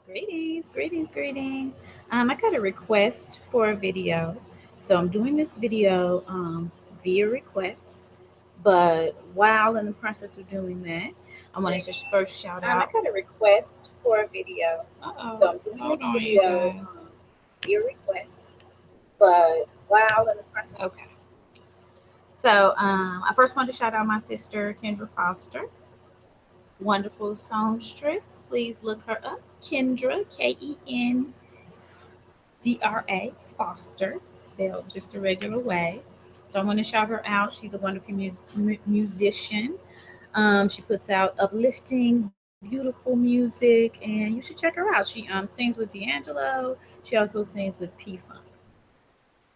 Greetings, greetings, greetings. I got a request for a video. So I'm doing this video via request. But while in the process of doing that, I want to just first shout out. I got a request for a video. So I'm doing this video via request. But while in the process. Okay. So I first want to shout out my sister, Kendra Foster. Wonderful songstress. Please look her up. Kendra, Kendra Foster, spelled just a regular way. So I want to shout her out. She's a wonderful musician. She puts out uplifting, beautiful music, and you should check her out. She sings with D'Angelo. She also sings with P Funk.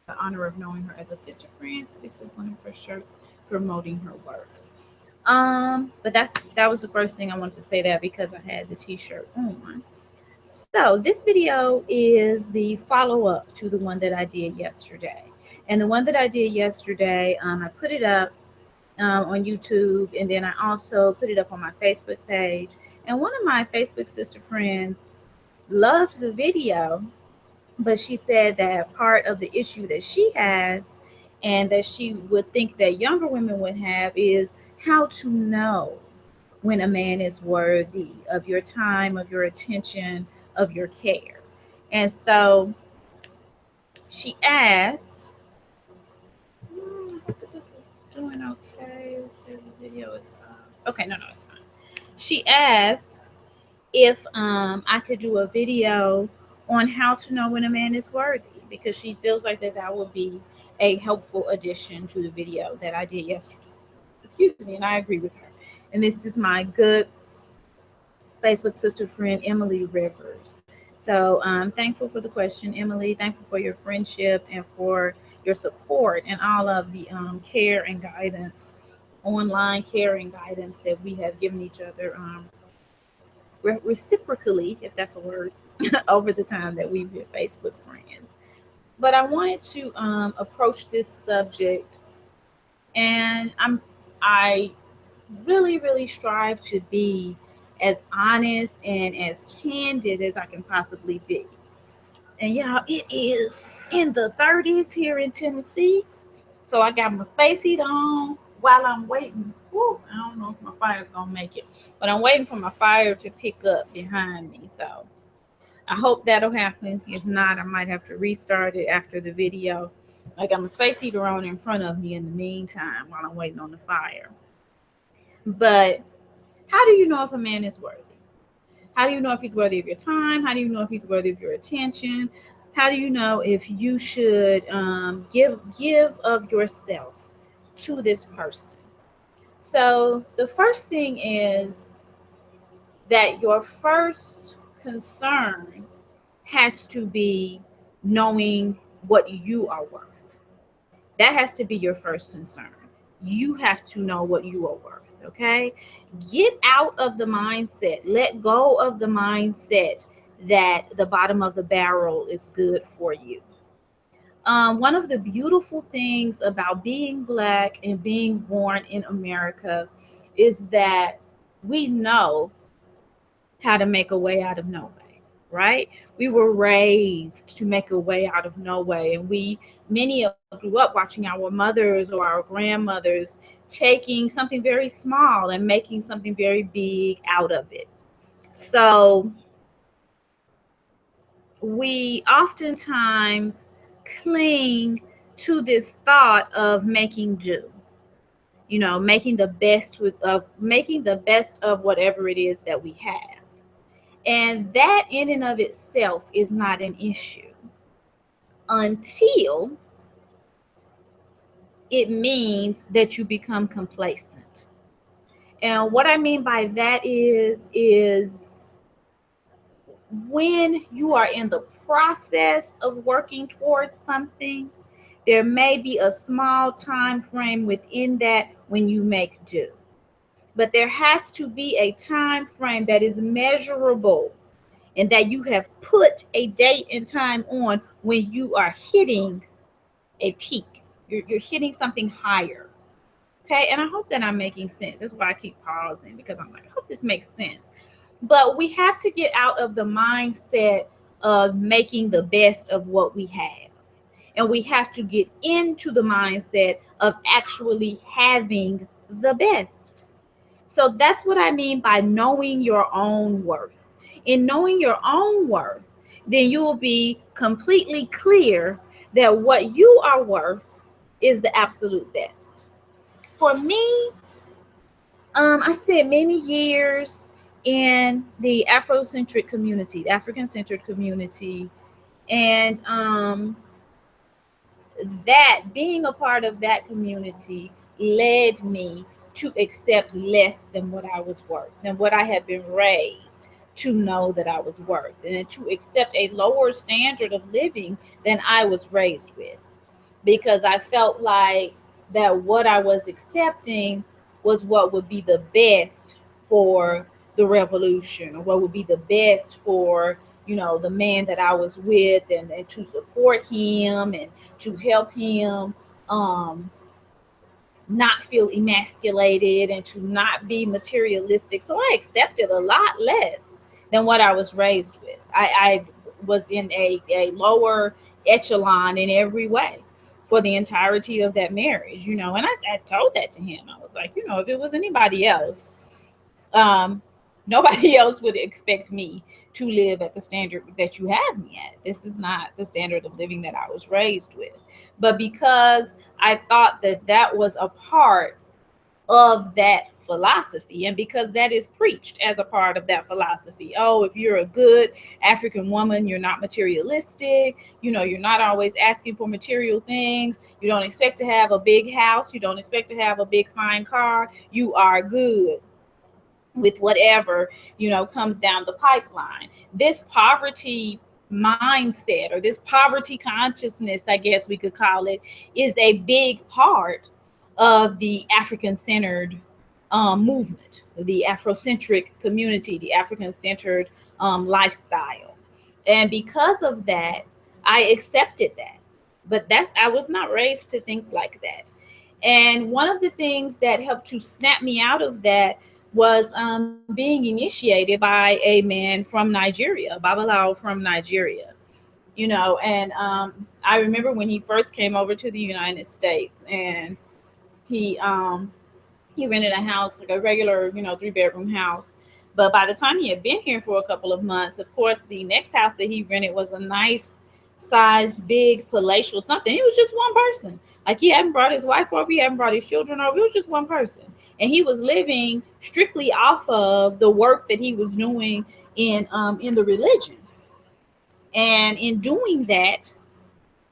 I have the honor of knowing her as a sister friend. So this is one of her shirts promoting her work. But that was the first thing I wanted to say that because I had the T-shirt on. So this video is the follow-up to the one that I did yesterday. And the one that I did yesterday, I put it up on YouTube, and then I also put it up on my Facebook page. And one of my Facebook sister friends loved the video, but she said that part of the issue that she has and that she would think that younger women would have is how to know when a man is worthy of your time, of your attention, of your care. And so she asked, I hope that this is doing okay. Let's see if the video is okay. No, it's fine. She asked if I could do a video on how to know when a man is worthy because she feels like that would be a helpful addition to the video that I did yesterday. Excuse me, and I agree with her. And this is my good Facebook sister friend, Emily Rivers. So I'm thankful for the question, Emily. Thankful for your friendship and for your support and all of the care and guidance, online care and guidance that we have given each other reciprocally, if that's a word, over the time that we've been Facebook friends. But I wanted to approach this subject, and I really strive to be as honest and as candid as I can possibly be. And y'all, it is in the 30s here in Tennessee. So I got my space heater on while I'm waiting. Woo, I don't know if my fire's gonna make it, but I'm waiting for my fire to pick up behind me. So I hope that'll happen. If not, I might have to restart it after the video. I got my space heater on in front of me in the meantime while I'm waiting on the fire. But how do you know if a man is worthy? How do you know if he's worthy of your time? How do you know if he's worthy of your attention? How do you know if you should give of yourself to this person? So the first thing is that your first concern has to be knowing what you are worth. That has to be your first concern. You have to know what you are worth, okay? Get out of the mindset, let go of the mindset that the bottom of the barrel is good for you. One of the beautiful things about being Black and being born in America is that we know how to make a way out of no way, right? We were raised to make a way out of no way. And many of us grew up watching our mothers or our grandmothers taking something very small and making something very big out of it. So we oftentimes cling to this thought of making do, making the best of whatever it is that we have. And that in and of itself is not an issue until it means that you become complacent. And what I mean by that is when you are in the process of working towards something, there may be a small time frame within that when you make do. But there has to be a time frame that is measurable and that you have put a date and time on when you are hitting a peak. You're hitting something higher. Okay. And I hope that I'm making sense. That's why I keep pausing because I'm like, I hope this makes sense. But we have to get out of the mindset of making the best of what we have. And we have to get into the mindset of actually having the best. So that's what I mean by knowing your own worth. In knowing your own worth, then you will be completely clear that what you are worth is the absolute best. For me, I spent many years in the Afrocentric community, the African-centered community, and that being a part of that community led me to accept less than what I was worth, than what I had been raised to know that I was worth, and to accept a lower standard of living than I was raised with, because I felt like that what I was accepting was what would be the best for the revolution, or what would be the best for, the man that I was with, and to support him and to help him um not feel emasculated and to not be materialistic. So I accepted a lot less than what I was raised with. I was in a lower echelon in every way for the entirety of that marriage, and I told that to him. I was like, if it was anybody else, um, nobody else would expect me to live at the standard that you have me at. This is not the standard of living that I was raised with. But because I thought that that was a part of that philosophy, and because that is preached as a part of that philosophy, oh, if you're a good African woman, you're not materialistic, you're not always asking for material things, you don't expect to have a big house, you don't expect to have a big fine car, you are good with whatever comes down the pipeline. This poverty mindset, or this poverty consciousness, I guess we could call it, is a big part of the African centered movement, the Afrocentric community, the African centered lifestyle. And because of that, I accepted that. But I was not raised to think like that. And one of the things that helped to snap me out of that was being initiated by a man from Nigeria, Babalawo from Nigeria. And I remember when he first came over to the United States, and he um, he rented a house, like a regular, 3-bedroom house. But by the time he had been here for a couple of months, of course, the next house that he rented was a nice size, big, palatial something. It was just one person. Like, he hadn't brought his wife over, he hadn't brought his children over. It was just one person, and he was living strictly off of the work that he was doing in the religion. And in doing that,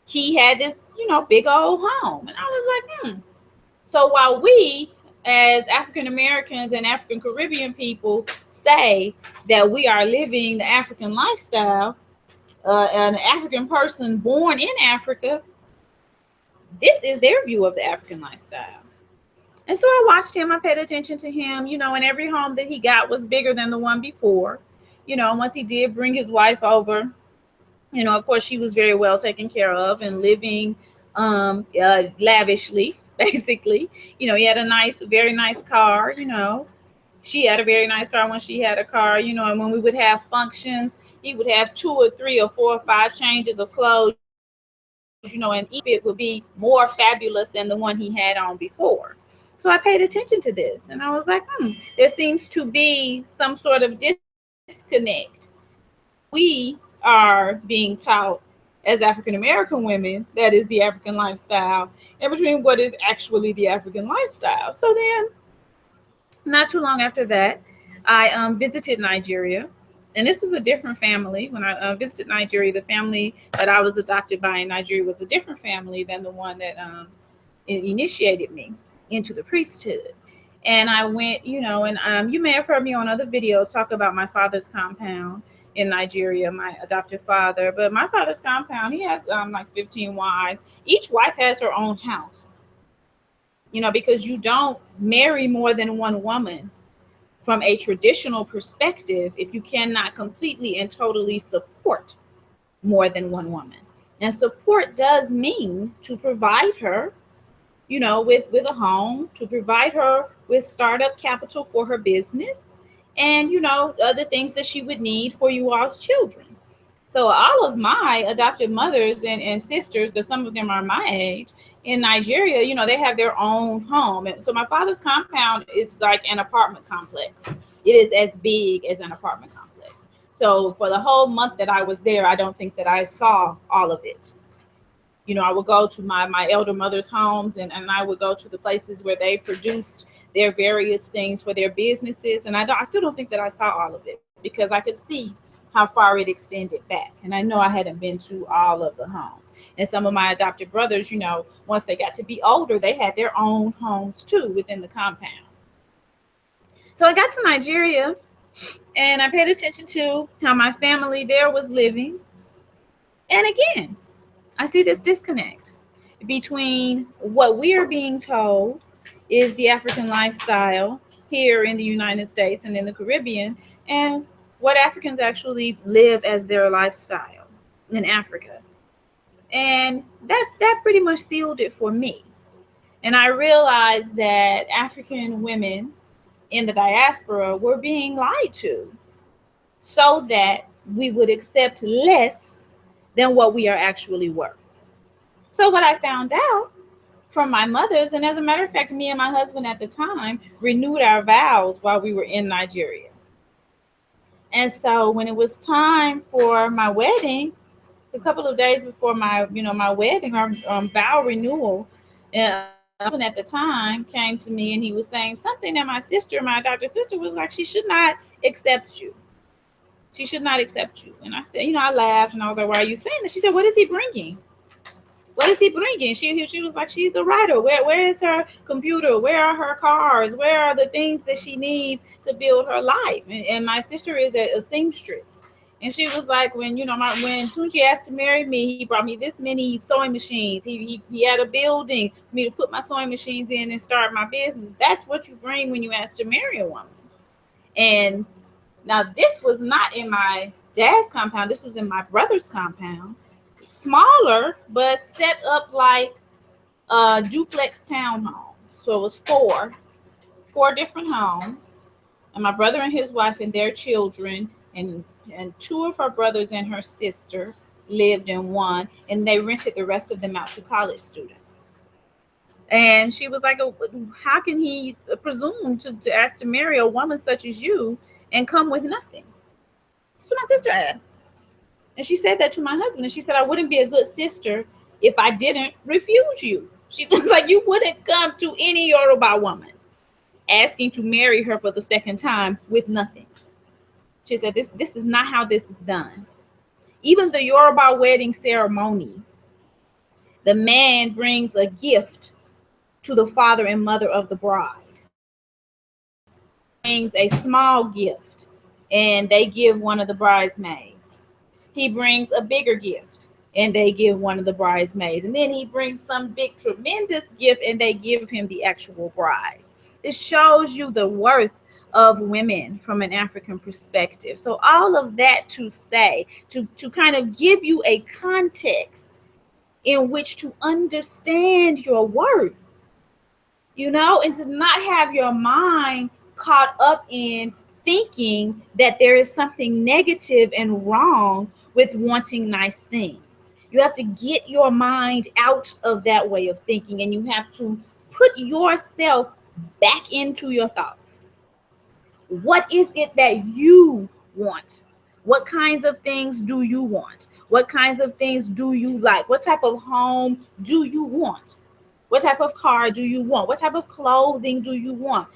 he had this, big old home, and I was like, So while we, as African Americans and African Caribbean people, say that we are living the African lifestyle, an African person born in Africa, this is their view of the African lifestyle. And so I watched him, I paid attention to him, and every home that he got was bigger than the one before. Once he did bring his wife over, of course, she was very well taken care of and living lavishly, basically. He had a nice, very nice car. She had a very nice car when she had a car. And when we would have functions, he would have 2 or 3 or 4 or 5 changes of clothes. And each outfit would be more fabulous than the one he had on before. So I paid attention to this, and I was like, there seems to be some sort of disconnect we are being taught as African American women, that is the African lifestyle, and between what is actually the African lifestyle. So then, not too long after that, I visited Nigeria. And this was a different family. When I visited Nigeria, the family that I was adopted by in Nigeria was a different family than the one that initiated me into the priesthood. And I went, and you may have heard me on other videos talk about my father's compound in Nigeria, my adoptive father. But my father's compound, he has like 15 wives. Each wife has her own house, because you don't marry more than one woman from a traditional perspective if you cannot completely and totally support more than one woman. And support does mean to provide her, with a home, to provide her with startup capital for her business, and other things that she would need for you all's children. So all of my adopted mothers and sisters, because some of them are my age, in Nigeria, they have their own home. And so my father's compound is like an apartment complex. It is as big as an apartment complex. So for the whole month that I was there, I don't think that I saw all of it. I would go to my elder mother's homes, and I would go to the places where they produced their various things for their businesses. And I still don't think that I saw all of it because I could see how far it extended back. And I know I hadn't been to all of the homes. And some of my adopted brothers, once they got to be older, they had their own homes too within the compound. So I got to Nigeria and I paid attention to how my family there was living. And again, I see this disconnect between what we are being told is the African lifestyle here in the United States and in the Caribbean, and what Africans actually live as their lifestyle in Africa. And that pretty much sealed it for me. And I realized that African women in the diaspora were being lied to so that we would accept less than what we are actually worth. So what I found out from my mothers, and as a matter of fact, me and my husband at the time renewed our vows while we were in Nigeria. And so when it was time for my wedding, a couple of days before my wedding, our vow renewal, my husband at the time came to me and he was saying something that my adopted sister was like, she should not accept you. She should not accept you. And I said, I laughed and I was like, why are you saying this? She said, what is he bringing? What is he bringing? She was like, she's a writer. Where is her computer? Where are her cars? Where are the things that she needs to build her life? And my sister is a seamstress. And she was like, when Tunji asked to marry me, he brought me this many sewing machines. He had a building for me to put my sewing machines in and start my business. That's what you bring when you ask to marry a woman. And now this was not in my dad's compound. This was in my brother's compound, smaller, but set up like duplex townhomes. So it was four different homes, and my brother and his wife and their children, and two of her brothers and her sister lived in one, and they rented the rest of them out to college students. And she was like, "Oh, how can he presume to ask to marry a woman such as you and come with nothing?" That's what my sister asked. And she said that to my husband. And she said, I wouldn't be a good sister if I didn't refuse you. She was like, you wouldn't come to any Yoruba woman asking to marry her for the second time with nothing. She said, this is not how this is done. Even the Yoruba wedding ceremony, the man brings a gift to the father and mother of the bride. Brings a small gift and they give one of the bridesmaids. He brings a bigger gift and they give one of the bridesmaids. And then he brings some big, tremendous gift and they give him the actual bride. This shows you the worth of women from an African perspective. So, all of that to say, to kind of give you a context in which to understand your worth, and to not have your mind caught up in thinking that there is something negative and wrong with wanting nice things. You have to get your mind out of that way of thinking and you have to put yourself back into your thoughts. What is it that you want? What kinds of things do you want? What kinds of things do you like? What type of home do you want? What type of car do you want? What type of clothing do you want?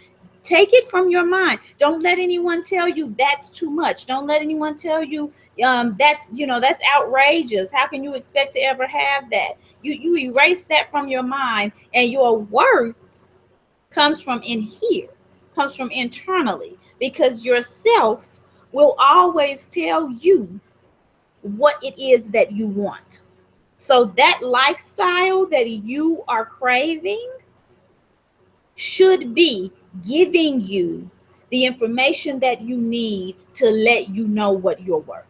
Take it from your mind. Don't let anyone tell you that's too much. Don't let anyone tell you that's outrageous. How can you expect to ever have that? You erase that from your mind, and your worth comes from in here, comes from internally, because yourself will always tell you what it is that you want. So that lifestyle that you are craving should be giving you the information that you need to let you know what you're worth.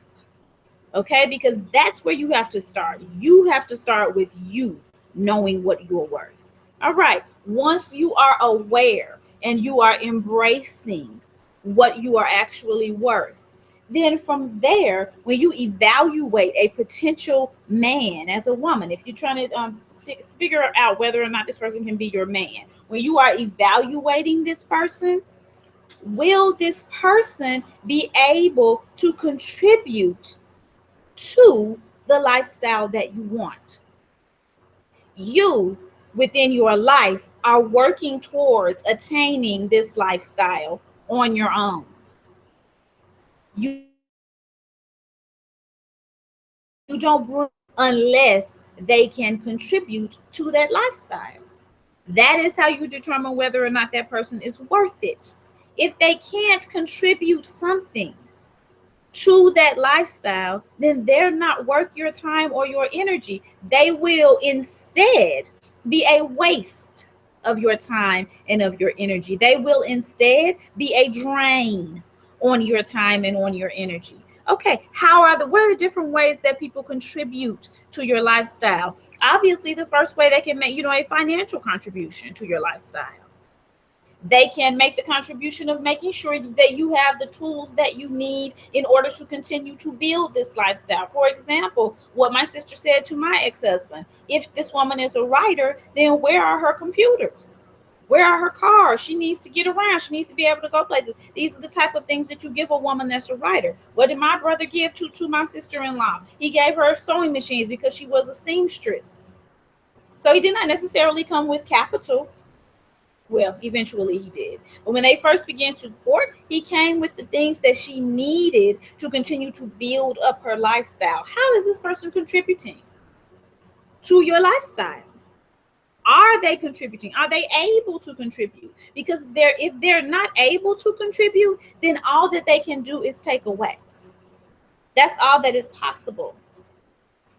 Okay? Because that's where you have to start. You have to start with you knowing what you're worth. All right. Once you are aware and you are embracing what you are actually worth. Then from there, when you evaluate a potential man as a woman, if you're trying to figure out whether or not this person can be your man, when you are evaluating this person, will this person be able to contribute to the lifestyle that you want? You, within your life, are working towards attaining this lifestyle on your own. You don't bring unless they can contribute to that lifestyle. That is how you determine whether or not that person is worth it. If they can't contribute something to that lifestyle, then they're not worth your time or your energy. They will instead be a waste of your time and of your energy. They will instead be a drain on your time and on your energy. Okay, what are the different ways that people contribute to your lifestyle? Obviously, the first way they can make, a financial contribution to your lifestyle. They can make the contribution of making sure that you have the tools that you need in order to continue to build this lifestyle. For example, what my sister said to my ex-husband: if this woman is a writer, then where are her computers? Where are her cars? She needs to get around. She needs to be able to go places. These are the type of things that you give a woman that's a writer. What did my brother give to my sister-in-law? He gave her sewing machines because she was a seamstress. So he did not necessarily come with capital. Well, eventually he did. But when they first began to court, he came with the things that she needed to continue to build up her lifestyle. How is this person contributing to your lifestyle? Are they contributing? Are they able to contribute? Because if they're not able to contribute, then all that they can do is take away. That's all that is possible.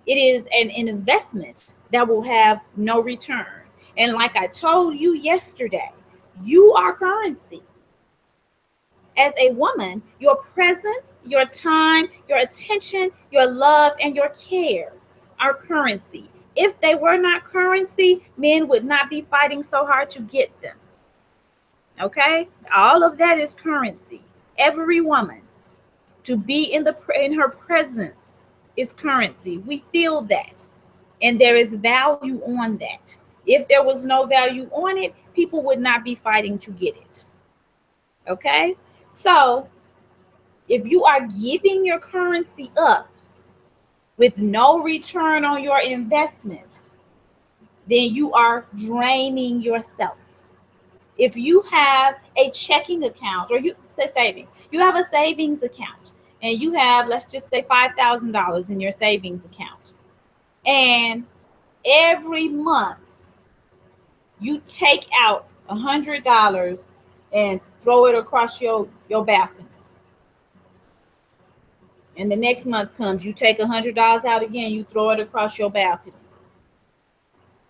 It is an investment that will have no return. And like I told you yesterday, you are currency. As a woman, your presence, your time, your attention, your love, and your care are currency. If they were not currency, men would not be fighting so hard to get them. Okay? All of that is currency. Every woman, to be in her presence is currency. We feel that. And there is value on that. If there was no value on it, people would not be fighting to get it. Okay? So, if you are giving your currency up with no return on your investment, then you are draining yourself. If you have a checking account, or you say savings, you have a savings account, and you have, let's just say, $5,000 in your savings account, and every month you take out $100 and throw it across your balcony, and the next month comes, you take $100 out again, you throw it across your balcony.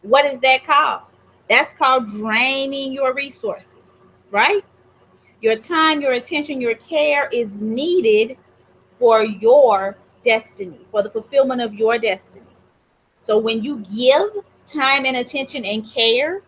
What is that called? That's called draining your resources, right? Your time, your attention, your care is needed for your destiny, for the fulfillment of your destiny. So when you give time and attention and care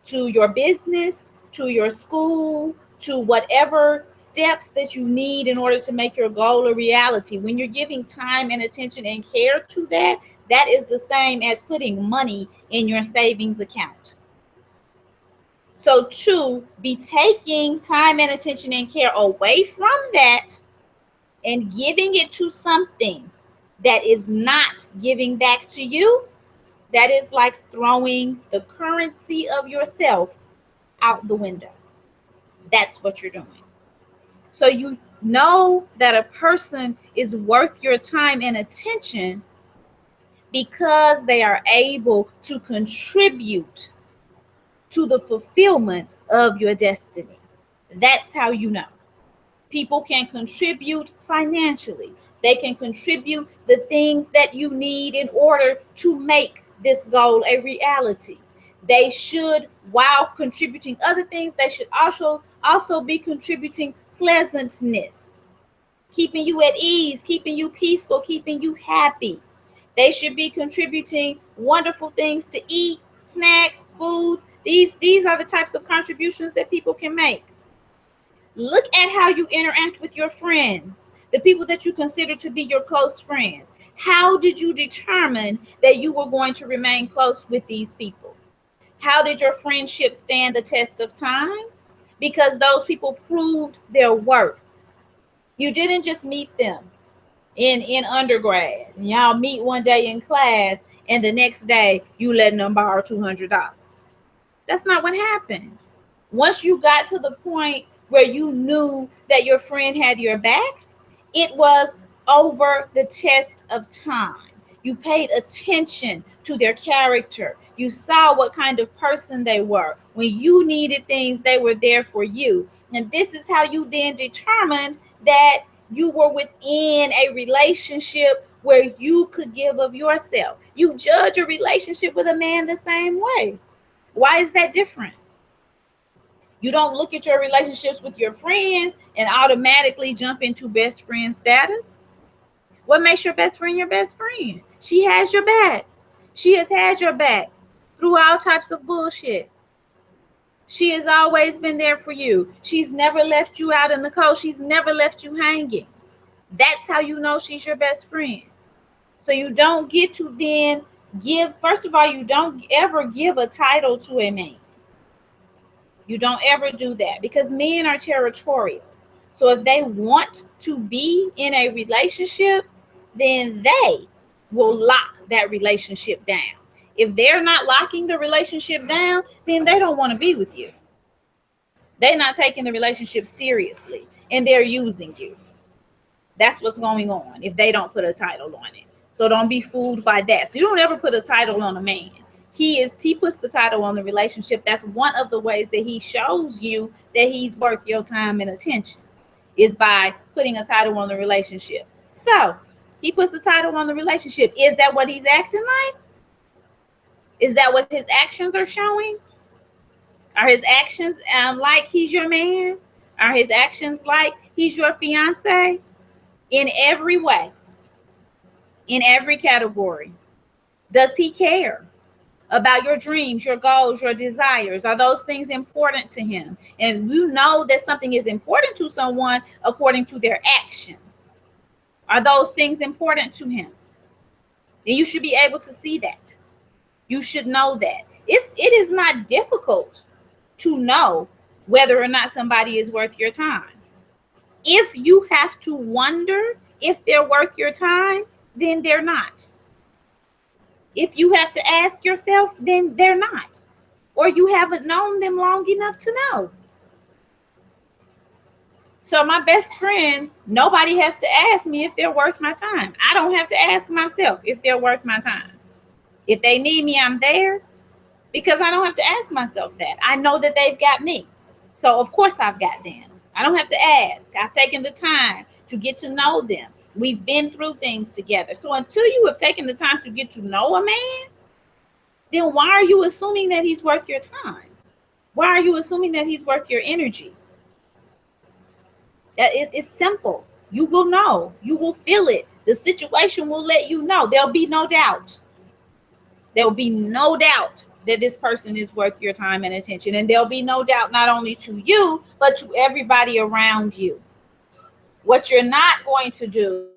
to your business, to your school, to whatever steps that you need in order to make your goal a reality, when you're giving time and attention and care to that, that is the same as putting money in your savings account. So to be taking time and attention and care away from that and giving it to something that is not giving back to you, that is like throwing the currency of yourself out the window. That's what you're doing. So you know that a person is worth your time and attention because they are able to contribute to the fulfillment of your destiny. That's how you know. People can contribute financially. They can contribute the things that you need in order to make this goal a reality. They should, while contributing other things, they should also be contributing pleasantness, keeping you at ease, keeping you peaceful, keeping you happy. They should be contributing wonderful things to eat, snacks, foods. These are the types of contributions that people can make. Look at how you interact with your friends, the people that you consider to be your close friends. How did you determine that you were going to remain close with these people? How did your friendship stand the test of time? Because those people proved their worth. You didn't just meet them in undergrad. Y'all meet one day in class, and the next day you letting them borrow $200. That's not what happened. Once you got to the point where you knew that your friend had your back, it was over the test of time. You paid attention to their character. You saw what kind of person they were. When you needed things, they were there for you. And this is how you then determined that you were within a relationship where you could give of yourself. You judge a relationship with a man the same way. Why is that different? You don't look at your relationships with your friends and automatically jump into best friend status. What makes your best friend your best friend? She has your back. She has had your back through all types of bullshit. She has always been there for you. She's never left you out in the cold. She's never left you hanging. That's how you know she's your best friend. So you don't get to then give, first of all, you don't ever give a title to a man. You don't ever do that because men are territorial. So if they want to be in a relationship, then they will lock that relationship down. If they're not locking the relationship down, then they don't want to be with you. They're not taking the relationship seriously and they're using you. That's what's going on if they don't put a title on it. So don't be fooled by that. So you don't ever put a title on a man. He puts the title on the relationship. That's one of the ways that he shows you that he's worth your time and attention, is by putting a title on the relationship. So he puts the title on the relationship. Is that what he's acting like? Is that what his actions are showing? Are his actions like he's your man? Are his actions like he's your fiance? In every way, in every category. Does he care about your dreams, your goals, your desires? Are those things important to him? And you know that something is important to someone according to their actions. Are those things important to him? And you should be able to see that. You should know that. It is not difficult to know whether or not somebody is worth your time. If you have to wonder if they're worth your time, then they're not. If you have to ask yourself, then they're not. Or you haven't known them long enough to know. So my best friends, nobody has to ask me if they're worth my time. I don't have to ask myself if they're worth my time. If they need me, I'm there because I don't have to ask myself that. I know that they've got me. So of course I've got them. I don't have to ask. I've taken the time to get to know them. We've been through things together. So until you have taken the time to get to know a man, then why are you assuming that he's worth your time? Why are you assuming that he's worth your energy? It's simple. You will know. You will feel it. The situation will let you know. There'll be no doubt. There'll be no doubt that this person is worth your time and attention. And there'll be no doubt not only to you, but to everybody around you. What you're not going to do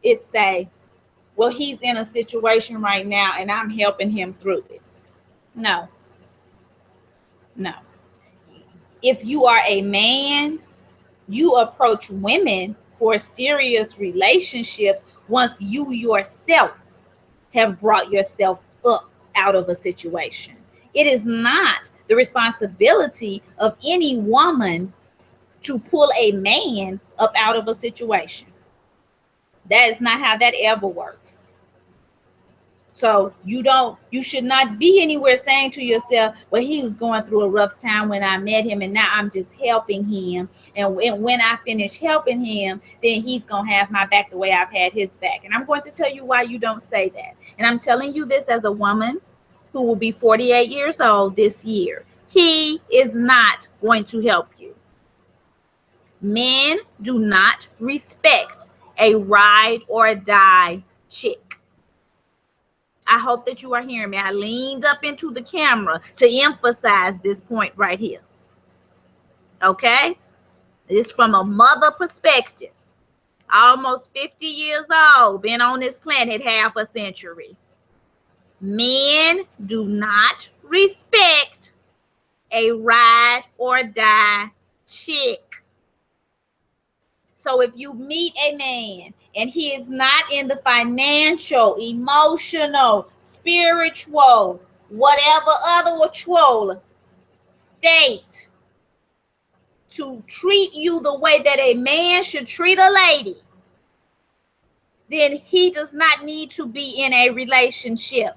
is say, well, he's in a situation right now and I'm helping him through it. No, no. If you are a man, you approach women for serious relationships once you yourself have brought yourself up out of a situation. It is not the responsibility of any woman to pull a man up out of a situation. That is not how that ever works. So you should not be anywhere saying to yourself, well, he was going through a rough time when I met him and now I'm just helping him. And when I finish helping him, then he's going to have my back the way I've had his back. And I'm going to tell you why you don't say that. And I'm telling you this as a woman who will be 48 years old this year. He is not going to help you. Men do not respect a ride or die chick. I hope that you are hearing me. I leaned up into the camera to emphasize this point right here. Okay? It's from a mother perspective. Almost 50 years old, been on this planet half a century. Men do not respect a ride or die chick. So if you meet a man and he is not in the financial, emotional, spiritual, whatever other state to treat you the way that a man should treat a lady, then he does not need to be in a relationship.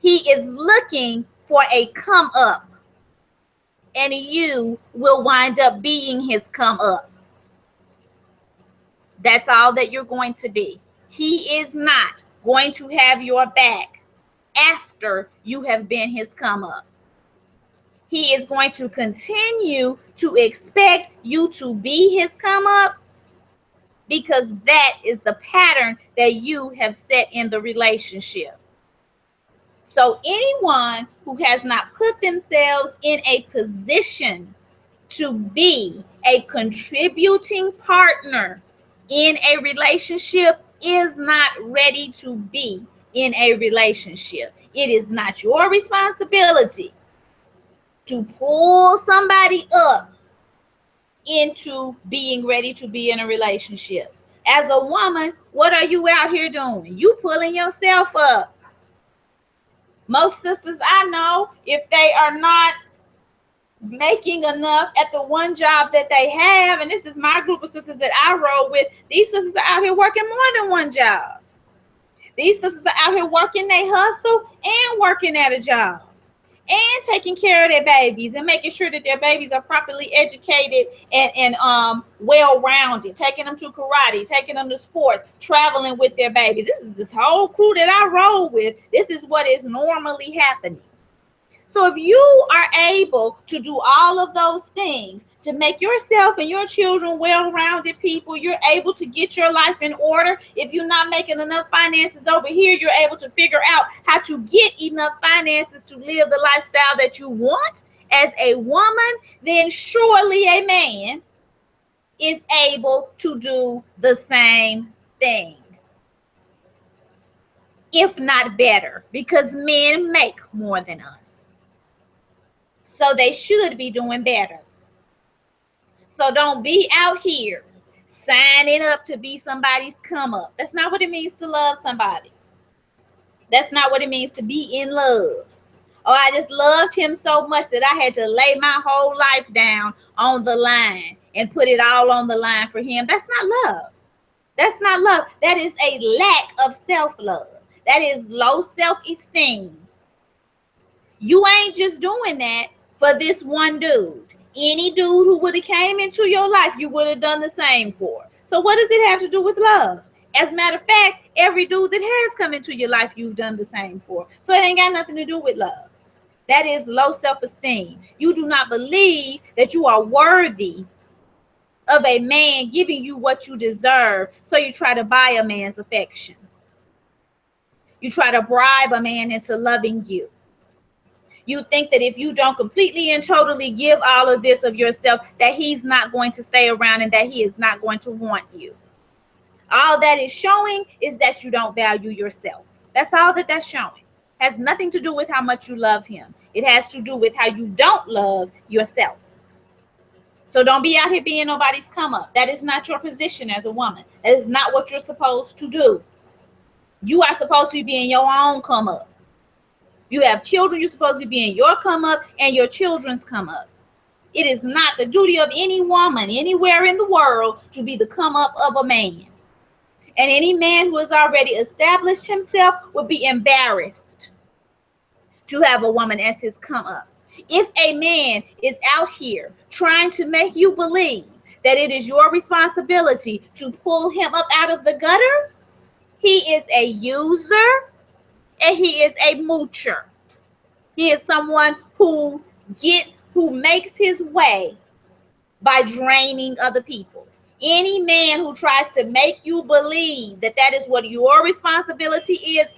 He is looking for a come up, and you will wind up being his come up. That's all that you're going to be. He is not going to have your back after you have been his come up. He is going to continue to expect you to be his come up because that is the pattern that you have set in the relationship. So anyone who has not put themselves in a position to be a contributing partner in a relationship is not ready to be in a relationship. It is not your responsibility to pull somebody up into being ready to be in a relationship. As a woman, what are you out here doing? You pulling yourself up. Most sisters I know, if they are not making enough at the one job that they have, and this is my group of sisters that I roll with, these sisters are out here working more than one job. These sisters are out here working they hustle and working at a job and taking care of their babies and making sure that their babies are properly educated and well-rounded, taking them to karate, taking them to sports, traveling with their babies. This is this whole crew that I roll with. This is what is normally happening. So if you are able to do all of those things to make yourself and your children well-rounded people, you're able to get your life in order. If you're not making enough finances over here, you're able to figure out how to get enough finances to live the lifestyle that you want as a woman, then surely a man is able to do the same thing, if not better, because men make more than us. So they should be doing better. So don't be out here signing up to be somebody's come up. That's not what it means to love somebody. That's not what it means to be in love. Oh, I just loved him so much that I had to lay my whole life down on the line and put it all on the line for him. That's not love. That's not love. That is a lack of self-love. That is low self-esteem. You ain't just doing that for this one dude. Any dude who would have came into your life, you would have done the same for. So what does it have to do with love? As a matter of fact, every dude that has come into your life, you've done the same for. So it ain't got nothing to do with love. That is low self-esteem. You do not believe that you are worthy of a man giving you what you deserve. So you try to buy a man's affections. You try to bribe a man into loving you. You think that if you don't completely and totally give all of this of yourself, that he's not going to stay around and that he is not going to want you. All that is showing is that you don't value yourself. That's all that that's showing. Has nothing to do with how much you love him. It has to do with how you don't love yourself. So don't be out here being nobody's come up. That is not your position as a woman. That is not what you're supposed to do. You are supposed to be in your own come up. You have children, you're supposed to be in your come up and your children's come up. It is not the duty of any woman anywhere in the world to be the come up of a man. And any man who has already established himself would be embarrassed to have a woman as his come up. If a man is out here trying to make you believe that it is your responsibility to pull him up out of the gutter, he is a user and he is a moocher. He is someone who makes his way by draining other people. Any man who tries to make you believe that that is what your responsibility is